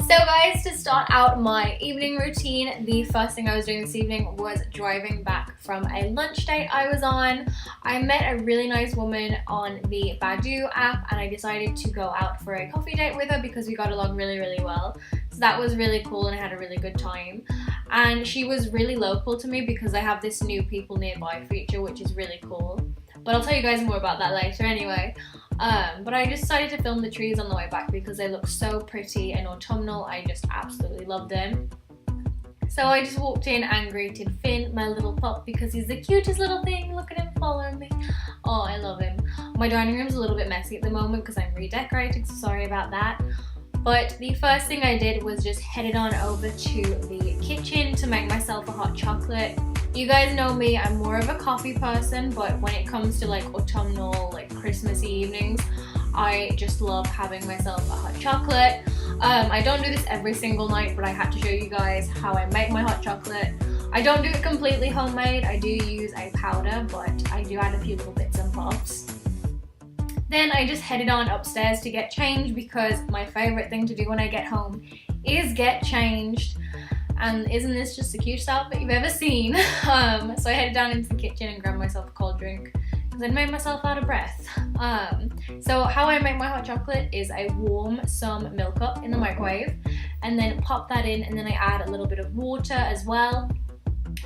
So guys, to start out my evening routine, the first thing I was doing this evening was driving back from a lunch date I was on. I met a really nice woman on the Badoo app and I decided to go out for a coffee date with her because we got along really well. So that was really cool and I had a really good time. And she was really local to me because I have this new people nearby feature, which is really cool. But I'll tell you guys more about that later anyway. But I just decided to film the trees on the way back because they look so pretty and autumnal. I just absolutely love them. So I just walked in and greeted Finn, my little pup, because he's the cutest little thing. Look at him following me. Oh, I love him. My dining room's a little bit messy at the moment because I'm redecorating, so sorry about that. But the first thing I did was just headed on over to the kitchen to make myself a hot chocolate. You guys know me, I'm more of a coffee person, but when it comes to like autumnal, like Christmassy evenings, I just love having myself a hot chocolate. I don't do this every single night, but I had to show you guys how I make my hot chocolate. I don't do it completely homemade, I do use a powder, but I do add a few little bits and bobs. Then I just headed on upstairs to get changed because my favourite thing to do when I get home is get changed. And isn't this just the cutest outfit you've ever seen? So I headed down into the kitchen and grabbed myself a cold drink because I'd made myself out of breath. So how I make my hot chocolate is I warm some milk up in the microwave and then pop that in, and then I add a little bit of water as well.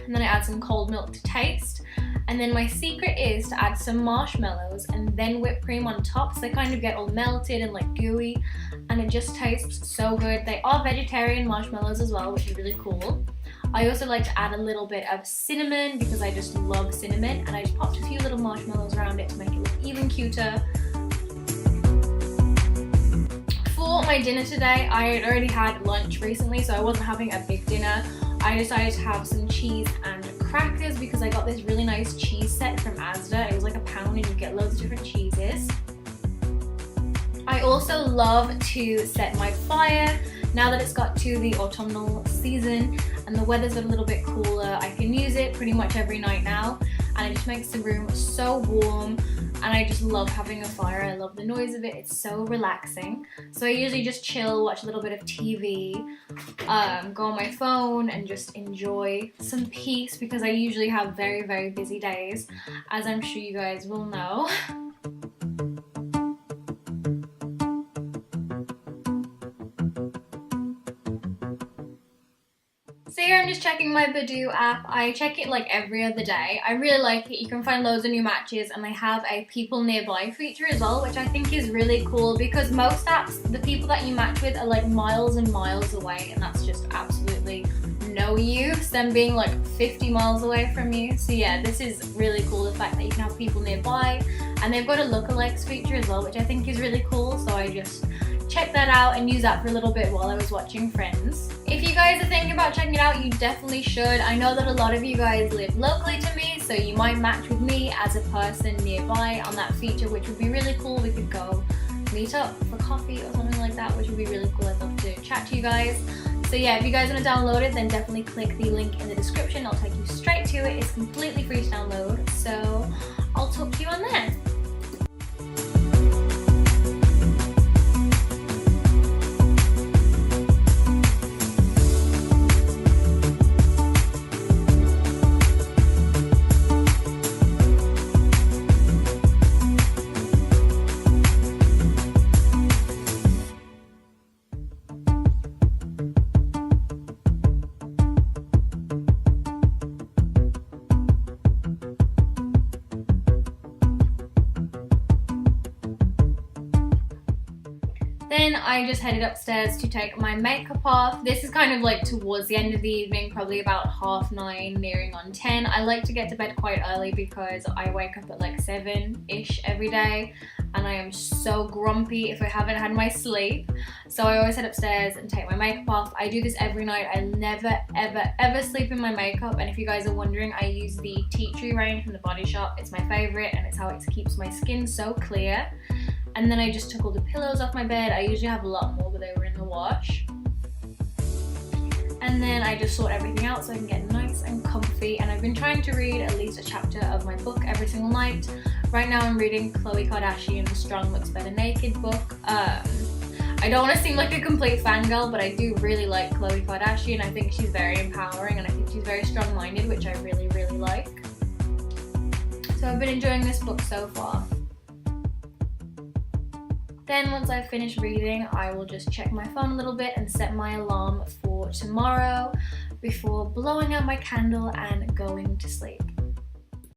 And then I add some cold milk to taste. And then my secret is to add some marshmallows and then whipped cream on top so they kind of get all melted and like gooey, and it just tastes so good. They are vegetarian marshmallows as well, which is really cool. I also like to add a little bit of cinnamon because I just love cinnamon, and I just popped a few little marshmallows around it to make it look even cuter. For my dinner today, I had already had lunch recently, so I wasn't having a big dinner. I decided to have some cheese and crackers because I got this really nice cheese set from Asda. It was like £1 and you get loads of different cheeses. I also love to set my fire. Now that it's got to the autumnal season and the weather's a little bit cooler, I can use it pretty much every night now, and it just makes the room so warm. And I just love having a fire. I love the noise of it. It's so relaxing. So I usually just chill, watch a little bit of TV, go on my phone and just enjoy some peace because I usually have very busy days, as I'm sure you guys will know. So here I'm just checking my Badoo app. I check it like every other day. I really like it. You can find loads of new matches, and they have a people nearby feature as well, which I think is really cool because most apps, the people that you match with are like miles and miles away, and that's just absolutely no use, them being like 50 miles away from you. So yeah, this is really cool, the fact that you can have people nearby, and they've got a lookalikes feature as well, which I think is really cool. So I just check that out and use that for a little bit while I was watching Friends. If you guys are thinking about checking it out, you definitely should. I know that a lot of you guys live locally to me, so you might match with me as a person nearby on that feature, which would be really cool. We could go meet up for coffee or something like that, which would be really cool. I'd love to chat to you guys. So yeah, if you guys want to download it, then definitely click the link in the description. I'll take you straight to it. It's completely free to download, so I'll talk to you on there. Then I just headed upstairs to take my makeup off. This is kind of like towards the end of the evening, probably about 9:30, nearing on 10. I like to get to bed quite early because I wake up at like 7-ish every day, and I am so grumpy if I haven't had my sleep. So I always head upstairs and take my makeup off. I do this every night. I never ever sleep in my makeup, and if you guys are wondering, I use the Tea Tree range from the Body Shop. It's my favourite and it's how it keeps my skin so clear. And then I just took all the pillows off my bed. I usually have a lot more, but they were in the wash. And then I just sort everything out so I can get nice and comfy. And I've been trying to read at least a chapter of my book every single night. Right now I'm reading Khloe Kardashian's Strong Looks Better Naked book. I don't want to seem like a complete fangirl, but I do really like Khloe Kardashian. I think she's very empowering and I think she's very strong-minded, which I really, really like. So I've been enjoying this book so far. Then once I've finished reading, I will just check my phone a little bit and set my alarm for tomorrow before blowing out my candle and going to sleep.